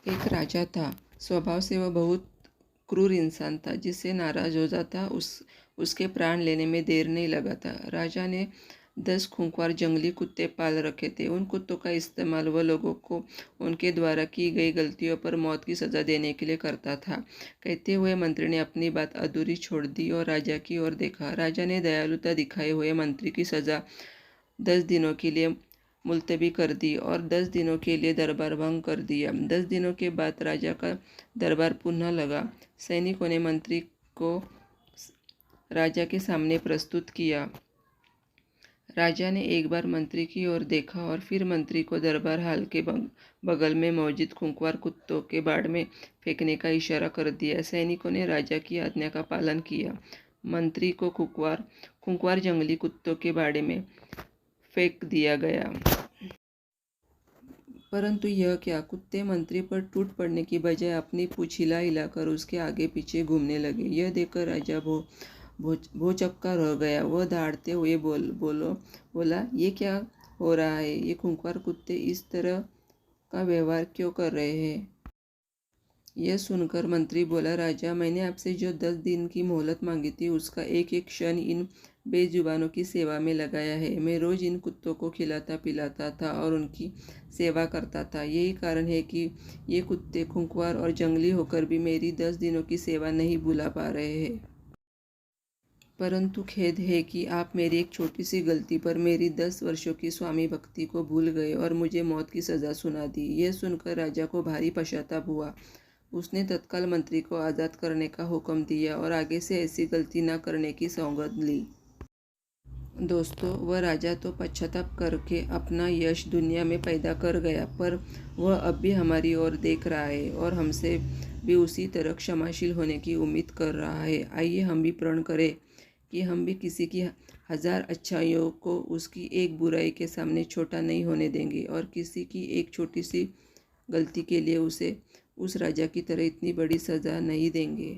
एक राजा था। स्वभाव से वह बहुत क्रूर इंसान था। जिससे नाराज हो जाता उसके प्राण लेने में देर नहीं लगाता। राजा ने 10 खूंखार जंगली कुत्ते पाल रखे थे। उन कुत्तों का इस्तेमाल वह लोगों को उनके द्वारा की गई गलतियों पर मौत की सज़ा देने के लिए करता था। कहते हुए मंत्री ने अपनी बात अधूरी छोड़ दी और राजा की ओर देखा। राजा ने दयालुता दिखाए हुए मंत्री की सज़ा 10 दिनों के लिए मुलतवी कर दी और 10 दिनों के लिए दरबार भंग कर दिया। 10 दिनों के बाद राजा का दरबार पुनः लगा। सैनिकों ने मंत्री को राजा के सामने प्रस्तुत किया। राजा ने एक बार मंत्री की ओर देखा और फिर मंत्री को दरबार हाल के बगल में मौजूद खूंखार कुत्तों के बाड़ में फेंकने का इशारा कर दिया। सैनिकों ने राजा की आज्ञा का पालन किया। मंत्री को खूंखार जंगली कुत्तों के बाड़े में फेंक दिया गया। परंतु यह क्या, कुत्ते मंत्री पर टूट पड़ने की बजाय अपनी पूंछ हिला हिलाकर उसके आगे पीछे घूमने लगे। यह देखकर राजा भौचक्का रह गया। वह दहाड़ते हुए बोला, ये क्या हो रहा है? ये खूंखार कुत्ते इस तरह का व्यवहार क्यों कर रहे हैं? यह सुनकर मंत्री बोला, राजा, मैंने आपसे जो 10 दिन की मोहलत मांगी थी उसका एक एक क्षण इन बेजुबानों की सेवा में लगाया है। मैं रोज इन कुत्तों को खिलाता पिलाता था और उनकी सेवा करता था। यही कारण है कि ये कुत्ते खूंखार और जंगली होकर भी मेरी 10 दिनों की सेवा नहीं भुला पा रहे हैं। परंतु खेद है कि आप मेरी एक छोटी सी गलती पर मेरी 10 वर्षों की स्वामी भक्ति को भूल गए और मुझे मौत की सज़ा सुना दी। यह सुनकर राजा को भारी पश्चाताप हुआ। उसने तत्काल मंत्री को आज़ाद करने का हुक्म दिया और आगे से ऐसी गलती न करने की सौगंध ली। दोस्तों, वह राजा तो पश्चाताप करके अपना यश दुनिया में पैदा कर गया, पर वह अब भी हमारी ओर देख रहा है और हमसे भी उसी तरह क्षमाशील होने की उम्मीद कर रहा है। आइए हम भी प्रण करें कि हम भी किसी की 1000 अच्छाइयों को उसकी एक बुराई के सामने छोटा नहीं होने देंगे और किसी की एक छोटी सी गलती के लिए उसे उस राजा की तरह इतनी बड़ी सज़ा नहीं देंगे।